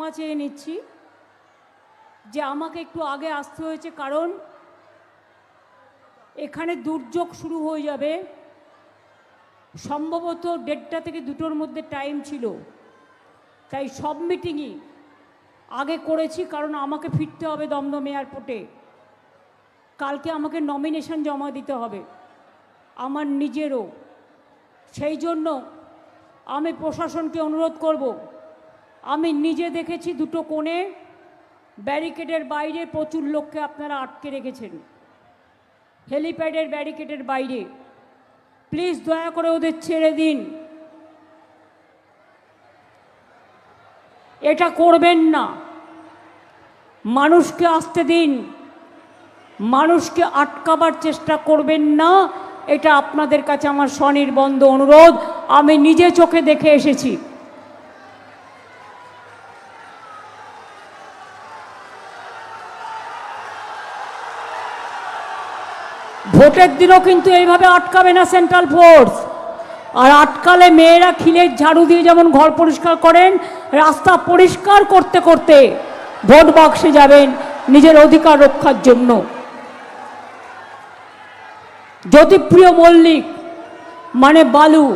ক্ষমা চেয়ে নিচ্ছি যে আমাকে একটু আগে আসতে হয়েছে, কারণ এখানে দুর্যোগ শুরু হয়ে যাবে। সম্ভবত 1:30 থেকে 2টোর মধ্যে টাইম ছিল, তাই সব মিটিংই আগে করেছি, কারণ আমাকে ফিরতে হবে দমদম এয়ারপোর্টে। কালকে আমাকে নমিনেশন জমা দিতে হবে আমার নিজেরও। সেই জন্য আমি প্রশাসনকে অনুরোধ করব, আমি নিজে দেখেছি 2টো কোণে ব্যারিকেডের বাইরে প্রচুর লোককে আপনারা আটকে রেখেছেন, হেলিপ্যাডের ব্যারিকেডের বাইরে। প্লিজ দয়া করে ওদের ছেড়ে দিন, এটা করবেন না। মানুষকে আসতে দিন, মানুষকে আটকাবার চেষ্টা করবেন না, এটা আপনাদের কাছে আমার স্বনির্বন্ধ অনুরোধ। আমি নিজে চোখে দেখে এসেছি। ভোটের দিনও কিন্তু এইভাবে আটকাবে না সেন্ট্রাল ফোর্স। আর আটকালে মেয়েরা খিলের ঝাড়ু দিয়ে যেমন ঘর পরিষ্কার করেন, রাস্তা পরিষ্কার করতে করতে ভোট বাক্সে যাবেন নিজের অধিকার রক্ষার জন্য। জ্যোতিপ্রিয় মল্লিক মানে বালু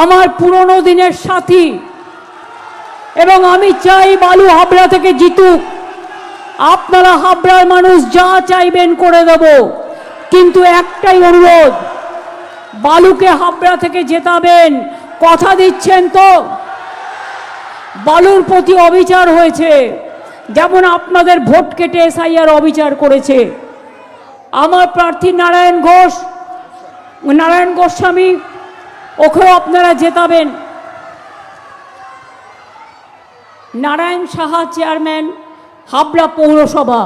আমার পুরনো দিনের সাথী, এবং আমি চাই বালু হাবড়া থেকে জিতুক। আপনারা হাবড়ার মানুষ যা চাইবেন করে দেব, কিন্তু একটাই অনুরোধ, বালুকে হাবড়া থেকে জেতাবেন। কথা দিচ্ছেন তো? বালুর প্রতি অবিচার হয়েছে, যেমন আপনাদের ভোট কেটে এসআইআর অবিচার করেছে। আমার প্রার্থী নারায়ণ গোস্বামী, ওকেও আপনারা জেতাবেন। নারায়ণ সাহা চেয়ারম্যান হাবড়া পৌরসভা,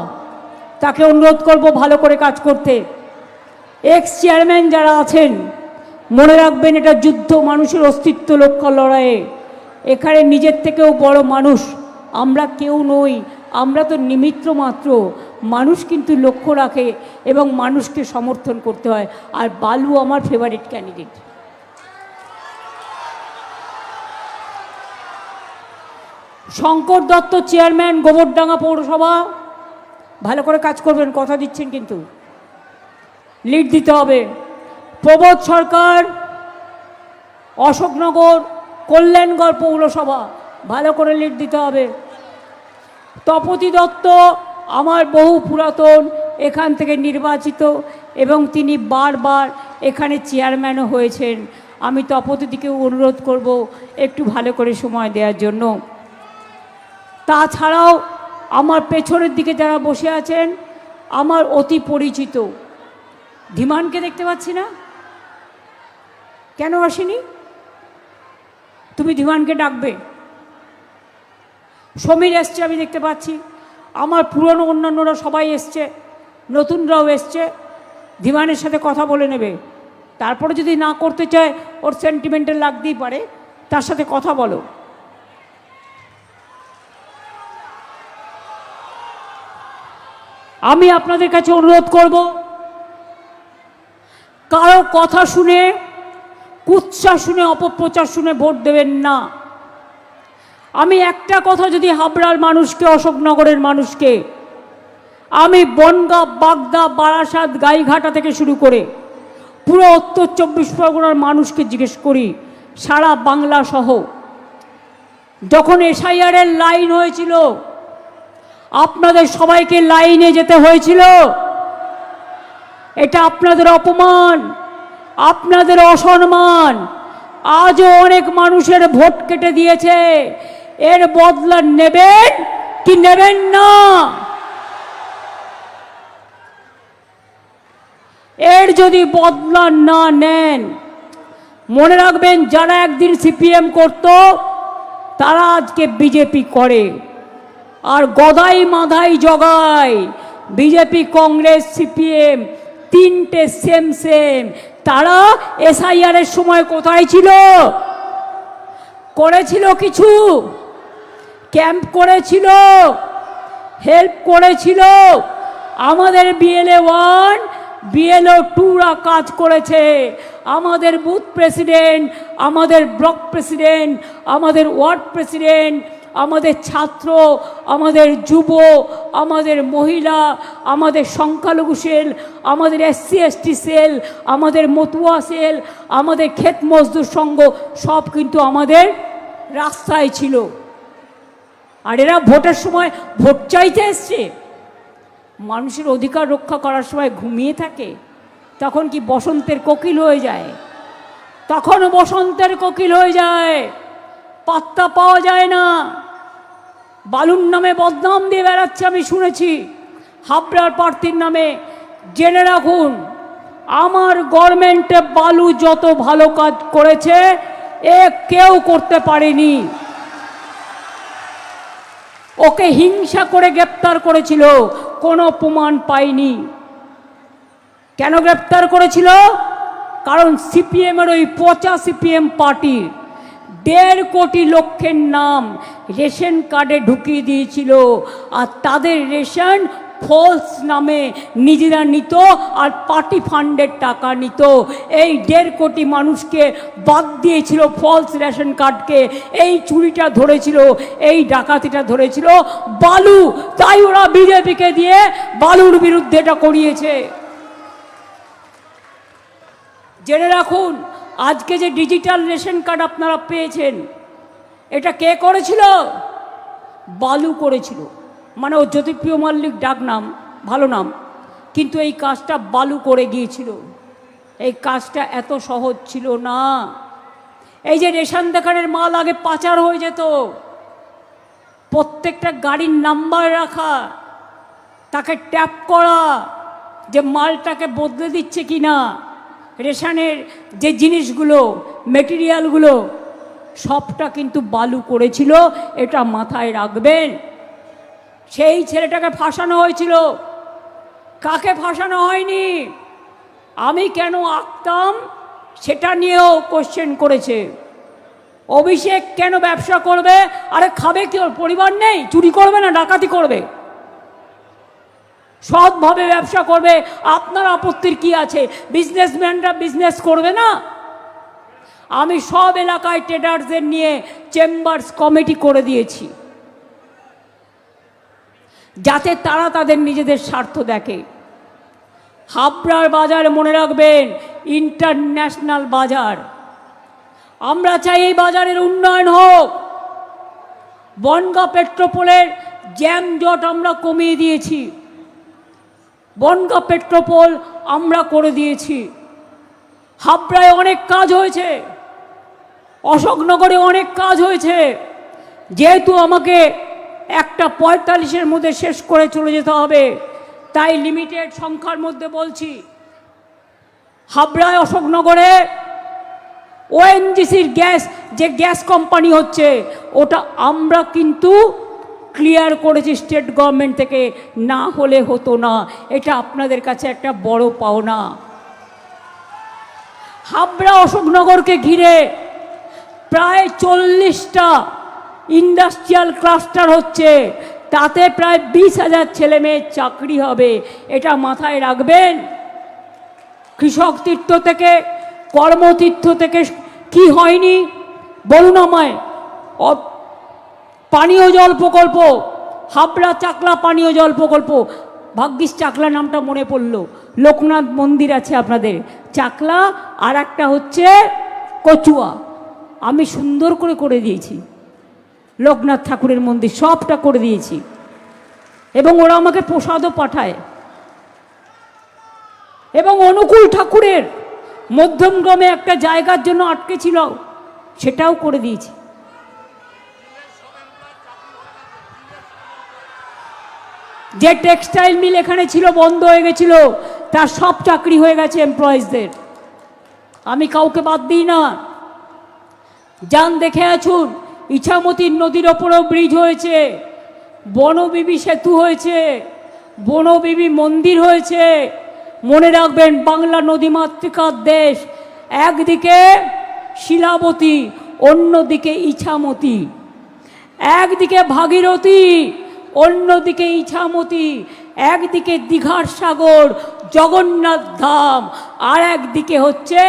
তাকে অনুরোধ করব ভালো করে কাজ করতে। এক্স চেয়ারম্যান যারা আছেন, মনে রাখবেন এটা যুদ্ধ, মানুষের অস্তিত্ব রক্ষা লড়াইয়ে। এখানে নিজের থেকেও বড় মানুষ আমরা কেউ নই, আমরা তো নিমিত্ত মাত্র। মানুষ কিন্তু লক্ষ্য রাখে এবং মানুষকে সমর্থন করতে হয়। আর বালু আমার favourite candidate. Shankar Dutta chairman Gobardanga পৌরসভা, ভালো করে কাজ করবেন, কথা দিচ্ছেন কিন্তু লিড দিতে হবে। প্রবোধ সরকার অশোকনগর কল্যাণগড় পৌরসভা, ভালো করে লিড দিতে হবে। তপতি দত্ত আমার বহু পুরাতন, এখান থেকে নির্বাচিত, এবং তিনি বারবার এখানে চেয়ারম্যানও হয়েছেন। আমি তপতিদিকেও অনুরোধ করব একটু ভালো করে সময় দেওয়ার জন্য। তাছাড়াও আমার পেছনের দিকে যারা বসে আছেন, আমার অতি পরিচিত ধীমানকে দেখতে পাচ্ছি না, কেন আসেনি? তুমি ধীমানকে ডাকবে। সমীর এসছে, আমি দেখতে পাচ্ছি। আমার পুরনো অন্যান্যরা সবাই এসছে, নতুনরাও এসছে। ধীমানের সাথে কথা বলে নেবে, তারপরে যদি না করতে চায়, ওর সেন্টিমেন্টাল লাগতেই পারে, তার সাথে কথা বলো। আমি আপনাদের কাছে অনুরোধ করব, কারো কথা শুনে, কুৎসা শুনে, অপপ্রচার শুনে ভোট দেবেন না। আমি একটা কথা যদি হাবড়ার মানুষকে, অশোকনগরের মানুষকে, আমি বনগাঁ, বাগদা, বারাসাত, গাইঘাটা থেকে শুরু করে পুরো উত্তর 24 পরগনার মানুষকে জিজ্ঞেস করি, সারা বাংলা সহ, যখন এসআইআরের লাইন হয়েছিল, আপনাদের সবাইকে লাইনে যেতে হয়েছিল। এটা আপনাদের অপমান, আপনাদের অসম্মান। আজও অনেক মানুষের ভোট কেটে দিয়েছে, এর বদলা নেবেন কি নেবেন না? এর যদি বদলা না নেন, মনে রাখবেন যারা একদিন সিপিএম করত, তারা আজকে বিজেপি করে। আর গদাই মাধাই জগায়, বিজেপি, কংগ্রেস, সিপিএম তিনটে সেম সেম। তারা এসআইআরের সময় কোথায় ছিল? করেছিল কিছু? ক্যাম্প করেছিল, হেল্প করেছিল। আমাদের BLA 1 বিএলও 2রা কাজ করেছে, আমাদের বুথ প্রেসিডেন্ট, আমাদের ব্লক প্রেসিডেন্ট, আমাদের ওয়ার্ড প্রেসিডেন্ট, আমাদের ছাত্র, আমাদের যুব, আমাদের মহিলা, আমাদের সংখ্যালঘু সেল, আমাদের SC ST সেল, আমাদের মতুয়া সেল, আমাদের ক্ষেত মজদুর সংঘ সব কিন্তু আমাদের রাস্তায় ছিল। আর এরা ভোটের সময় ভোট চাইতে এসছে। মানুষের অধিকার রক্ষা করার সময় ঘুমিয়ে থাকে, তখন কি বসন্তের কোকিল হয়ে যায়? তখন বসন্তের কোকিল হয়ে যায়, পাত্তা পাওয়া যায় না। বালুর নামে বদনাম দিয়ে বেড়াচ্ছে, আমি শুনেছি হাবড়ার প্রার্থীর নামে। জেনে রাখুন, আমার গভর্নমেন্টে বালু যত ভালো কাজ করেছে এ কেউ করতে পারেনি। ওকে হিংসা করে গ্রেপ্তার করেছিল, কোনো প্রমাণ পাইনি। কেন গ্রেপ্তার করেছিল? কারণ সিপিএমের ওই পচা সিপিএম পার্টির 1.5 কোটি লোকের নাম রেশন কার্ডে ঢুকিয়ে দিয়েছিল, আর তাদের রেশন ফলস নামে নিজেরা নিত আর পার্টি ফান্ডের টাকা নিত। এই 1.5 কোটি মানুষকে বাদ দিয়েছিল ফলস রেশন কার্ডকে। এই চুরিটা ধরেছিল, এই ডাকাতিটা ধরেছিল বালু। তাই ওরা বিজেপিকে দিয়ে বালুর বিরুদ্ধে এটা করিয়েছে। জেনে রাখুন, আজকে যে ডিজিটাল রেশন কার্ড আপনারা পেয়েছেন, এটা কে করেছিল? বালু করেছিল। মানে ও জ্যোতিপ্রিয় মল্লিক ডাক নাম, ভালো নাম, কিন্তু এই কাজটা বালু করে গিয়েছিল। এই কাজটা এত সহজ ছিল না। এই যে রেশন দোকানের মাল আগে পাচার হয়ে যেত, প্রত্যেকটা গাড়ির নাম্বার রাখা, তাকে ট্যাপ করা যে মালটাকে বদলে দিচ্ছে কি না, রেশনের যে জিনিসগুলো, মেটেরিয়ালগুলো সবটা কিন্তু বালু করেছিল। এটা মাথায় রাখবেন। সেই ছেলেটাকে ফাঁসানো হয়েছিল। কাকে ফাঁসানো হয়নি? আমি কেন আঁকতাম সেটা নিয়েও কোশ্চেন করেছে। অভিষেক কেন ব্যবসা করবে? আরে খাবে কি? ওর পরিবার নেই? চুরি করবে না ডাকাতি করবে? সৎভাবে ব্যবসা করবে। আপনার আপত্তির কি আছে? বিজনেসম্যানরা বিজনেস করবে না? আমি সব এলাকায় ট্রেডার্সদের নিয়ে চেম্বার্স কমিটি করে দিয়েছি, যাতে তারা তাদের নিজেদের স্বার্থ দেখে। হাবড়ার বাজার মনে রাখবেন, ইন্টারন্যাশনাল বাজার। আমরা চাই এই বাজারের উন্নয়ন হোক। বনগাঁ পেট্রোপোলের জ্যাম জট আমরা কমিয়ে দিয়েছি। বনগাঁ পেট্রোপোল আমরা করে দিয়েছি। হাবড়ায় অনেক কাজ হয়েছে, অশোকনগরে অনেক কাজ হয়েছে। যেহেতু আমাকে 1:45-এর মধ্যে শেষ করে চলে যেতে হবে, তাই লিমিটেড সংখ্যার মধ্যে বলছি। হাবড়ায় অশোকনগরে ONGCর গ্যাস, যে গ্যাস কোম্পানি হচ্ছে, ওটা আমরা কিন্তু ক্লিয়ার করেছি স্টেট গভর্নমেন্ট থেকে, না হলে হতো না। এটা আপনাদের কাছে একটা বড় পাওনা। হাবড়া অশোকনগরকে ঘিরে প্রায় 40টা ইন্ডাস্ট্রিয়াল ক্লাস্টার হচ্ছে, তাতে প্রায় 20,000 ছেলে মেয়ের চাকরি হবে। এটা মাথায় রাখবেন। কৃষক তীর্থ থেকে, কর্মতীর্থ থেকে কি হয়নি বলুন আমায়? পানীয় জল প্রকল্প, হাবড়া চাকলা পানীয় জল প্রকল্প। ভাগ্যিস চাকলা নামটা মনে পড়ল। লোকনাথ মন্দির আছে আপনাদের, চাকলা, আর একটা হচ্ছে কচুয়া। আমি সুন্দর করে করে দিয়েছি লোকনাথ ঠাকুরের মন্দির, সবটা করে দিয়েছি, এবং ওরা আমাকে প্রসাদও পাঠায়। এবং অনুকূল ঠাকুরের মধ্যমগ্রামে একটা জায়গার জন্য আটকে ছিল, সেটাও করে দিয়েছি। যে টেক্সটাইল মিল এখানে ছিল, বন্ধ হয়ে গেছিল, তার সব চাকরি হয়ে গেছে এমপ্লয়িজদের। আমি কাউকে বাদ দিই না। যান দেখে আছুন, ইছামতি নদীর ওপরেও ব্রিজ হয়েছে, বনবিবি সেতু হয়েছে, বনবিবি মন্দির হয়েছে। মনে রাখবেন, বাংলা নদীমাতৃকার দেশ। একদিকে শিলাবতী, অন্যদিকে ইছামতি। একদিকে ভাগীরথী, অন্যদিকে ইছামতি। একদিকে দীঘার সাগর জগন্নাথ ধাম, আর একদিকে হচ্ছে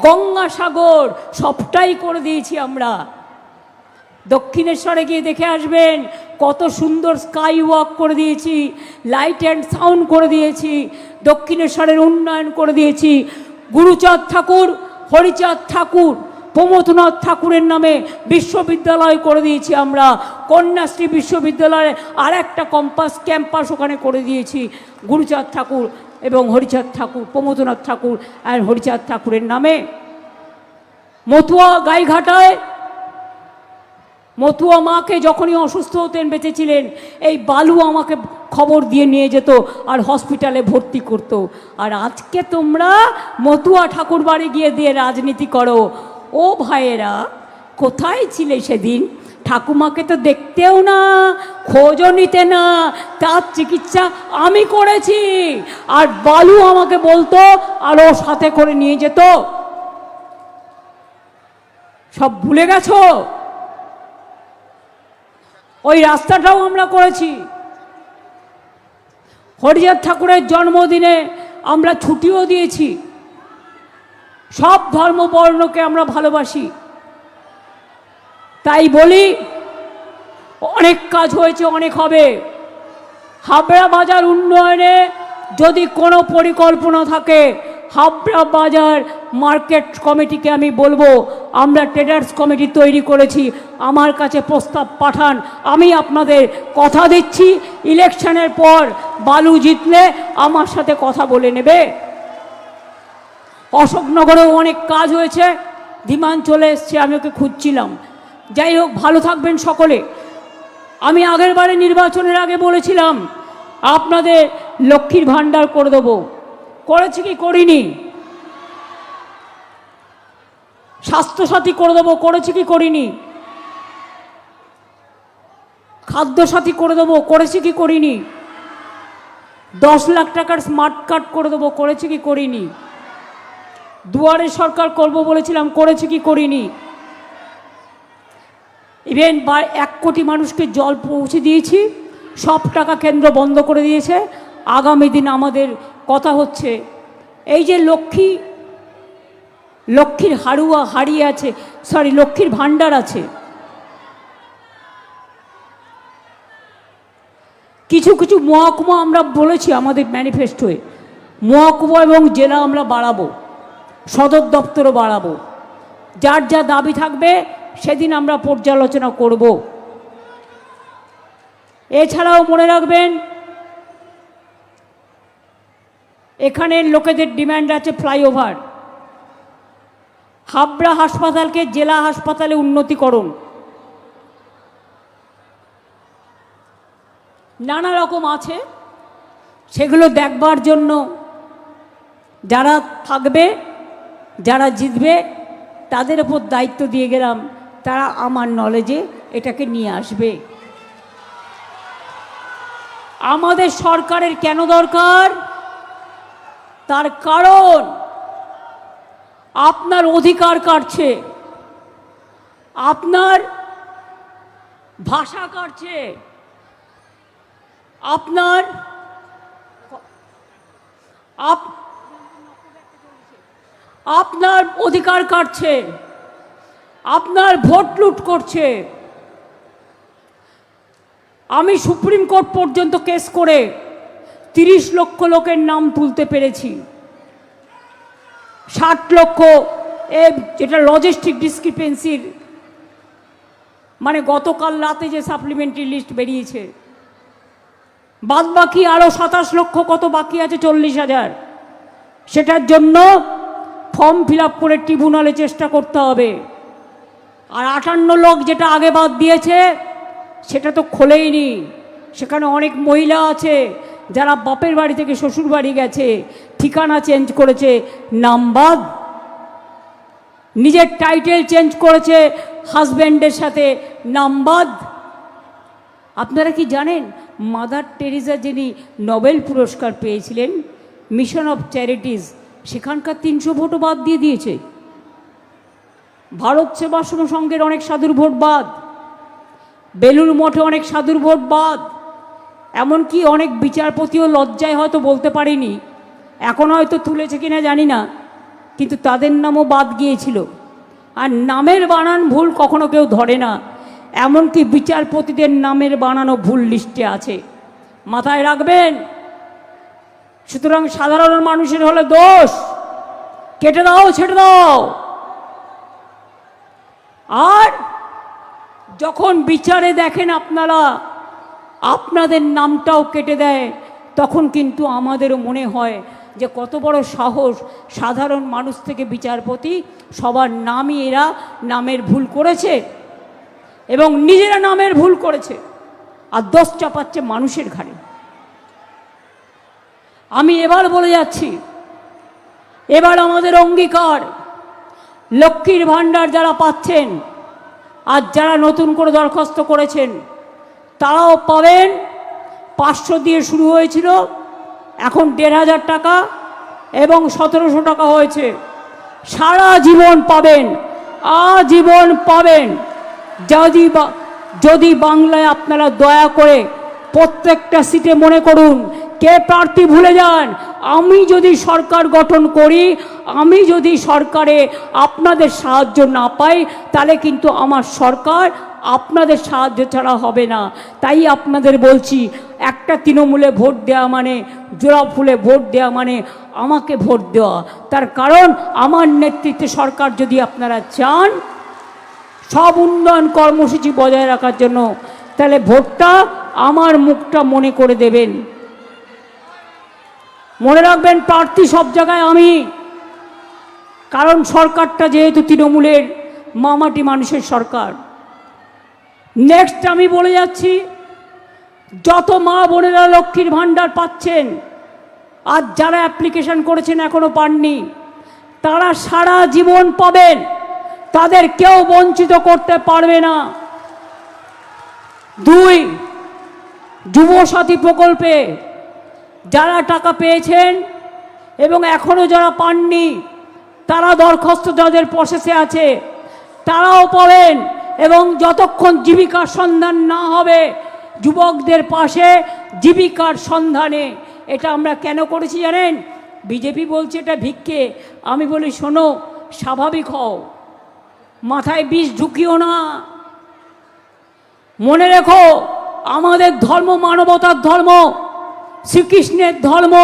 গঙ্গাসাগর, সবটাই করে দিয়েছি আমরা। দক্ষিণেশ্বরে গিয়ে দেখে আসবেন কত সুন্দর স্কাই ওয়াক করে দিয়েছি, লাইট অ্যান্ড সাউন্ড করে দিয়েছি, দক্ষিণেশ্বরের উন্নয়ন করে দিয়েছি। গুরুচাঁদ ঠাকুর, হরিচাঁদ ঠাকুর, প্রমথনাথ ঠাকুরের নামে বিশ্ববিদ্যালয় করে দিয়েছি আমরা। কন্যাশ্রী বিশ্ববিদ্যালয়ে আর একটা ক্যাম্পাস ওখানে করে দিয়েছি গুরুচাঁদ ঠাকুর এবং হরিচাঁদ ঠাকুর, প্রমথনাথ ঠাকুর আর হরিচাঁদ ঠাকুরের নামে। মতুয়া গাইঘাটায় মতুয়া মাকে যখনই অসুস্থ হতেন, বেঁচেছিলেন, এই বালু আমাকে খবর দিয়ে নিয়ে যেত আর হসপিটালে ভর্তি করত। আর আজকে তোমরা মতুয়া ঠাকুর বাড়ি গিয়ে দিয়ে রাজনীতি করো। ও ভাইয়েরা, কোথায় ছিলে সেদিন? ঠাকুমাকে তো দেখতেও না, খোঁজও নিতে না, তার চিকিৎসা আমি করেছি। আর বালু আমাকে বলতো আর ও সাথে করে নিয়ে যেত। সব ভুলে গেছো? ওই রাস্তাটাও আমরা করেছি। হরিচাঁদ ঠাকুরের জন্মদিনে আমরা ছুটিও দিয়েছি। সব ধর্ম বর্ণকে আমরা ভালোবাসি, তাই বলি অনেক কাজ হয়েছে, অনেক হবে। হাবড়া বাজার উন্নয়নে যদি কোনো পরিকল্পনা থাকে, হাবড়া বাজার মার্কেট কমিটিকে আমি বলবো, আমরা ট্রেডার্স কমিটি তৈরি করেছি, আমার কাছে প্রস্তাব পাঠান। আমি আপনাদের কথা দিচ্ছি, ইলেকশনের পর বালু জিতলে আমার সাথে কথা বলে নেবে। অশোকনগরেও অনেক কাজ হয়েছে, ধীমান চলে এসছে, আমি ওকে খুঁজছিলাম। যাই হোক, ভালো থাকবেন সকলে। আমি আগের বারে নির্বাচনের আগে বলেছিলাম আপনাদের লক্ষ্মীর ভাণ্ডার করে দেবো। করেছি কি করিনি? স্বাস্থ্যসাথী করে দেবো, করেছি কি করিনি? খাদ্যসাথী করে দেবো, করেছি কি করিনি? 10 লাখ টাকার স্মার্ট কার্ড করে দেবো, করেছি কি করিনি? দুয়ারে সরকার করব বলেছিলাম, করেছি কি করিনি? ইভেন 1 কোটি মানুষকে জল পৌঁছে দিয়েছি। সব টাকা কেন্দ্র বন্ধ করে দিয়েছে। আগামী দিন আমাদের কথা হচ্ছে এই যে লক্ষ্মীর হাড়িয়ে আছে, লক্ষ্মীর ভাণ্ডার আছে। কিছু কিছু মহকুমা আমরা বলেছি আমাদের ম্যানিফেস্টোয়, মহকুমা এবং জেলা আমরা বাড়াবো, সদর দপ্তরও বাড়াবো। যার যা দাবি থাকবে সেদিন আমরা পর্যালোচনা করব। এছাড়াও মনে রাখবেন, এখানের লোকেদের ডিমান্ড আছে ফ্লাইওভার। হাবড়া হাসপাতালকে জেলা হাসপাতালে উন্নতিকরণ, নানা রকম আছে, সেগুলো দেখবার জন্য যারা থাকবে, যারা জিতবে, তাদের ওপর দায়িত্ব দিয়ে গেলাম, তারা আমার নলেজে এটাকে নিয়ে আসবে। আমাদের সরকারের কেন দরকার? তার কারণ আপনার অধিকার কাটছে, আপনার ভাষা কাটছে, আপনার অধিকার কাটছে, আপনার ভোট লুট করছে। আমি সুপ্রিম কোর্ট পর্যন্ত কেস করে 30 লক্ষ লোকের নাম তুলতে পেরেছি। 60 লক্ষ যেটা লজিস্টিক ডিসক্রিপেন্সির, মানে গতকাল রাতে যে সাপ্লিমেন্টারি লিস্ট বেরিয়েছে, বাদ বাকি আরও 27 লক্ষ কত বাকি আছে, 40,000। সেটার জন্য ফর্ম ফিল আপ করে ট্রিব্যুনালে চেষ্টা করতে হবে। আর 58 লোক যেটা আগে বাদ দিয়েছে সেটা তো খোলেইনি। সেখানে অনেক মহিলা আছে যারা বাপের বাড়ি থেকে শ্বশুর বাড়ি গেছে, ঠিকানা চেঞ্জ করেছে, নাম বাদ, নিজের টাইটেল চেঞ্জ করেছে, হাজব্যান্ডের সাথে নাম বাদ। আপনারা কি জানেন, মাদার টেরিজা যিনি নোবেল পুরস্কার পেয়েছিলেন, মিশন অফ চ্যারিটিজ, সেখানকার 300 ভোটও বাদ দিয়ে দিয়েছে। ভারত সেবাশ্রম সংঘের অনেক সাধুর ভোট বাদ, বেলুর মঠে অনেক সাধুর ভোট বাদ। এমনকি অনেক বিচারপতিও লজ্জায় হয়তো বলতে পারেনি, এখন হয়তো তুলেছে কিনা জানি না, কিন্তু তাদের নামও বাদ গিয়েছিল। আর নামের বানান ভুল কখনো কেউ ধরে না, এমনকি বিচারপতিদের নামের বানানো ভুল লিস্টে আছে, মাথায় রাখবেন। সুতরাং সাধারণ মানুষের হলে দোষ, কেটে দাও, ছেড়ে দাও। আর যখন বিচারে দেখেন আপনারা আপনাদের নামটাও কেটে দেয়, তখন কিন্তু আমাদেরও মনে হয় যে কত বড় সাহস, সাধারণ মানুষ থেকে বিচারপতি সবার নামই এরা নামের ভুল করেছে এবং নিজেরা নামের ভুল করেছে, আর দোষ চাপাচ্ছে মানুষের ঘাড়ে। আমি এবার বলে যাচ্ছি, এবার আমাদের অঙ্গীকার, লক্ষ্মীর ভাণ্ডার যারা পাচ্ছেন আর যারা নতুন করে দরখাস্ত করেছেন তারাও পাবেন। 500 দিয়ে শুরু হয়েছিল, এখন 1500 টাকা এবং 1700 টাকা হয়েছে। সারা জীবন পাবেন, আজীবন পাবেন। যদি বাংলায় আপনারা দয়া করে প্রত্যেকটা সিটে মনে করুন কে প্রার্থী ভুলে যান, আমি যদি সরকার গঠন করি, আমি যদি সরকারে আপনাদের সাহায্য না পাই, তাহলে কিন্তু আমার সরকার আপনাদের সাহায্য ছাড়া হবে না। তাই আপনাদের বলছি, একটা তৃণমূলে ভোট দেওয়া মানে, জোড়া ফুলে ভোট দেওয়া মানে আমাকে ভোট দেওয়া। তার কারণ আমার নেতৃত্বে সরকার যদি আপনারা চান সব উন্নয়ন কর্মসূচি বজায় রাখার জন্য, তাহলে ভোটটা আমার মুখটা মনে করে দেবেন। মনে রাখবেন, প্রার্থী সব জায়গায় আমি, কারণ সরকারটা যেহেতু তৃণমূলের মামাটি মানুষের সরকার। নেক্সট আমি বলে যাচ্ছি, যত মা বোনেরা লক্ষ্মীর ভাণ্ডার পাচ্ছেন আর যারা অ্যাপ্লিকেশন করেছেন এখনো পাননি, তারা সারা জীবন পাবেন, তাদের কেউ বঞ্চিত করতে পারবে না। 2, যুবসাথী প্রকল্পে যারা টাকা পেয়েছেন এবং এখনও যারা পাননি, তারা দরখাস্ত যাদের প্রসেসে আছে তারাও পাবেন। এবং যতক্ষণ জীবিকার সন্ধান না হবে, যুবকদের পাশে জীবিকার সন্ধানে, এটা আমরা কেন করেছি জানেন? বিজেপি বলছে এটা ভিক্ষে, আমি বলি শোনো, স্বাভাবিক হও, মাথায় বিষ ঢুকিও না। মনে রেখো, আমাদের ধর্ম মানবতার ধর্ম, শ্রীকৃষ্ণের ধর্ম,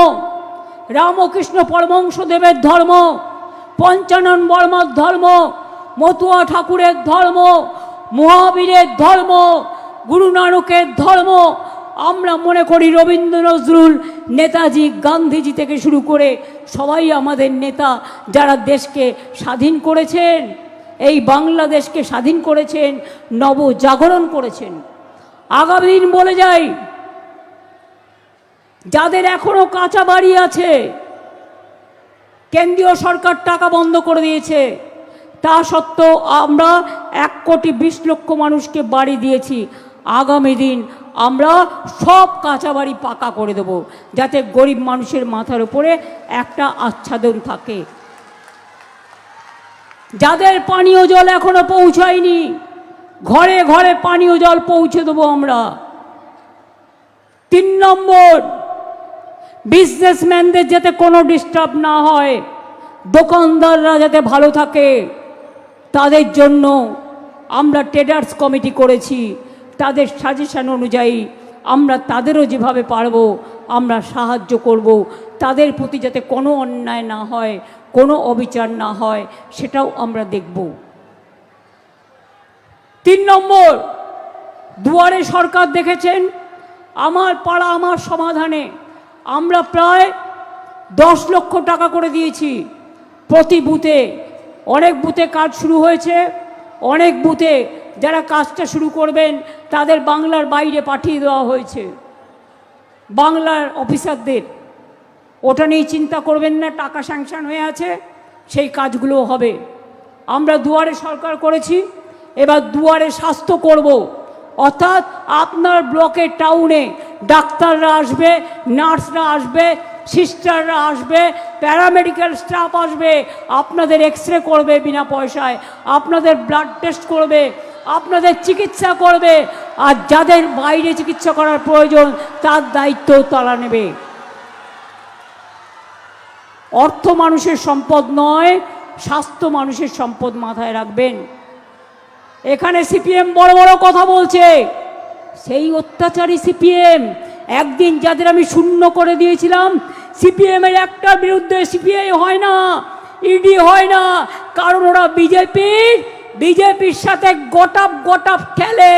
রামকৃষ্ণ পরমহংসদেবের ধর্ম, পঞ্চানন বর্মার ধর্ম, মতুয়া ঠাকুরের ধর্ম, মহাবীরের ধর্ম, গুরু নানকের ধর্ম। আমরা মনে করি রবীন্দ্র নজরুল, নেতাজি, গান্ধীজি থেকে শুরু করে সবাই আমাদের নেতা, যারা দেশকে স্বাধীন করেছেন, এই বাংলাদেশকে স্বাধীন করেছেন, নবজাগরণ করেছেন। আগামী দিন বলে যাই, যাদের এখনো কাঁচা বাড়ি আছে, কেন্দ্রীয় সরকার টাকা বন্ধ করে দিয়েছে, তা সত্ত্বেও আমরা 1,20,00,000 মানুষকে বাড়ি দিয়েছি। আগামী দিন আমরা সব কাঁচা বাড়ি পাকা করে দেব, যাতে গরিব মানুষের মাথার উপরে একটা আচ্ছাদন থাকে। যাদের পানীয় জল এখনো পৌঁছায়নি, ঘরে ঘরে পানীয় জল পৌঁছে দেবো আমরা। 3 নম্বর, বিজনেসম্যানদের যাতে কোনো ডিস্টার্ব না হয়, দোকানদাররা যাতে ভালো থাকে, তাদের জন্য আমরা ট্রেডার্স কমিটি করেছি। তাদের সাজেশন অনুযায়ী আমরা তাদেরও যেভাবে পারবো আমরা সাহায্য করব। তাদের প্রতি যাতে কোনো অন্যায় না হয়, কোনো অবিচার না হয়, সেটাও আমরা দেখব। 3 নম্বর, দুয়ারে সরকার দেখেছেন, আমার পাড়া আমার সমাধানে আমরা প্রায় 10 লক্ষ টাকা করে দিয়েছি প্রতি বুথে। অনেক বুথে কাজ শুরু হয়েছে, অনেক বুথে যারা কাজটা শুরু করবেন তাদের বাংলার বাইরে পাঠিয়ে দেওয়া হয়েছে, বাংলার অফিসারদের। ওটা নিয়ে চিন্তা করবেন না, টাকা স্যাংশন হয়ে আছে, সেই কাজগুলো হবে। আমরা দুয়ারে সরকার করেছি, এবার দুয়ারে স্বাস্থ্য করব। অর্থাৎ আপনার ব্লকের টাউনে ডাক্তাররা আসবে, নার্সরা আসবে, সিস্টাররা আসবে, প্যারামেডিক্যাল স্টাফ আসবে, আপনাদের এক্সরে করবে বিনা পয়সায়, আপনাদের ব্লাড টেস্ট করবে, আপনাদের চিকিৎসা করবে, আর যাদের বাইরে চিকিৎসা করার প্রয়োজন তার দায়িত্ব তারা নেবে। অর্থ মানুষের সম্পদ নয়, স্বাস্থ্য মানুষের সম্পদ, মাথায় রাখবেন। এখানে সিপিএম বড় বড় কথা বলছে, সেই অত্যাচারী সিপিএম। একদিন যাদের আমি শূন্য করে দিয়েছিলাম, সিপিএমের একটার বিরুদ্ধে সিপিআই হয় না, ইডি হয় না, কারণ ওরা বিজেপির সাথে গোটাপ খেলে।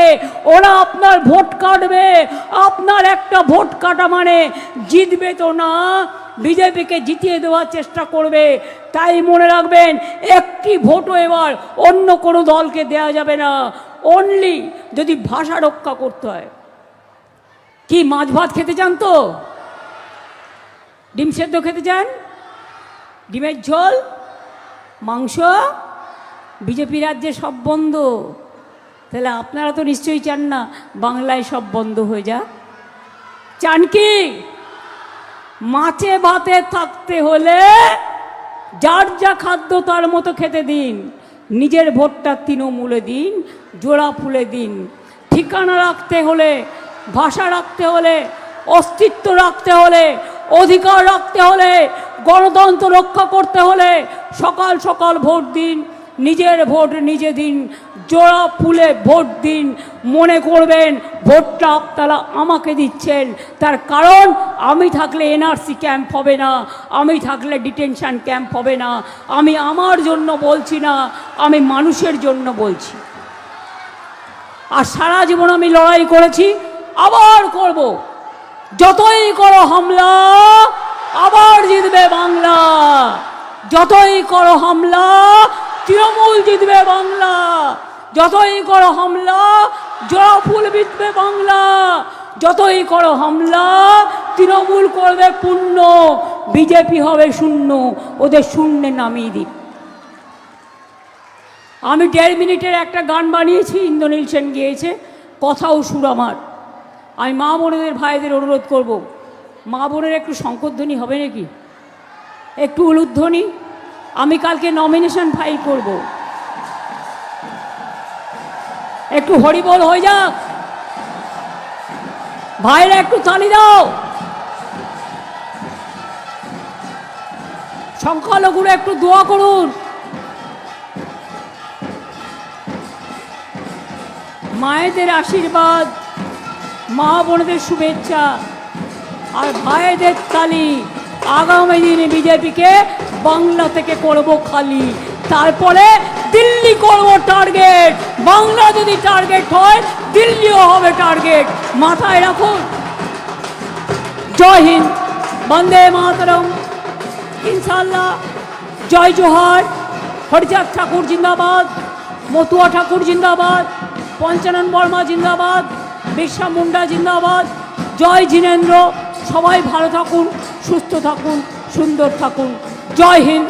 ওরা আপনার ভোট কাটবে, আপনার একটা ভোট কাটা মানে জিতবে তো না, বিজেপিকে জিতিয়ে দেওয়ার চেষ্টা করবে। তাই মনে রাখবেন, একটি ভোটও এবার অন্য কোনো দলকে দেয়া যাবে না, অনলি যদি ভাষা রক্ষা করতে হয়। কি মাছ ভাত খেতে চান তো? ডিম সেদ্ধ খেতে চান? ডিমের ঝোল, মাংস? বিজেপি রাজ্যে সব বন্ধ, তাহলে আপনারা তো নিশ্চয়ই চান না বাংলায় সব বন্ধ হয়ে যাক। চান কি? মাছে ভাতে থাকতে হলে যার যা খাদ্য তার মতো খেতে দিন, নিজের ভোটটা তৃণমূলে দিন, জোড়া ফুলে দিন। ঠিকানা রাখতে হলে, ভাষা রাখতে হলে, অস্তিত্ব রাখতে হলে, অধিকার রাখতে হলে, গণতন্ত্র রক্ষা করতে হলে সকাল সকাল ভোট দিন, নিজের ভোট নিজে দিন, জোড়া ফুলে ভোট দিন। মনে করবেন ভোটটা আপনারা আমাকে দিচ্ছেন, তার কারণ আমি থাকলে এনআরসি ক্যাম্প হবে না, আমি থাকলে ডিটেনশন ক্যাম্প হবে না। আমি আমার জন্য বলছি না, আমি মানুষের জন্য বলছি। আর সারা জীবন আমি লড়াই করেছি, আবার করব। যতই করো হামলা আবার জিতবে বাংলা, যতই করো হামলা তৃণমূল জিতবে বাংলা, যতই করো হামলা জোড়া ফুল জিতবে বাংলা, যতই করো হামলা তৃণমূল করবে পূর্ণ, বিজেপি হবে শূন্য, ওদের শূন্যে নামিয়ে দিন। আমি 1.5 মিনিটের একটা গান বানিয়েছি, ইন্দ্রনীল সেন গিয়েছে, কথা ও সুর আমার। আমি মা বোনেদের ভাইদের অনুরোধ করব, মা বোনের একটু শঙ্করধ্বনি হবে নাকি, একটু উলুধ্বনি। আমি কালকে নমিনেশন ফাইল করব, একটু হরিবোল হয়ে যাক। ভাইরা একটু তালি দাও। সংখ্যালঘুরা একটু দোয়া করুন। মায়েদের আশীর্বাদ, মা বোনদের শুভেচ্ছা আর ভাইদের তালি। আগামী দিনে বিজেপিকে বাংলা থেকে করব খালি, তারপরে দিল্লি করব টার্গেট। বাংলা যদি টার্গেট হয়, দিল্লিও হবে টার্গেট, মাথায় রাখুন। জয় হিন্দ, বন্দে মাতরম, ইনশাল্লাহ। জয় জোহার। হরিচাঁদ ঠাকুর জিন্দাবাদ, মতুয়া ঠাকুর জিন্দাবাদ, পঞ্চানন বর্মা জিন্দাবাদ, বিরসা মুন্ডা জিন্দাবাদ। জয় জিনেন্দ্র। সবাই ভালো থাকুন, সুস্থ থাকুন, সুন্দর থাকুন। জয় হিন্দ,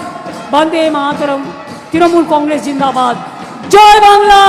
বন্দে মাতরম, তৃণমূল কংগ্রেস জিন্দাবাদ। জয় বাংলা।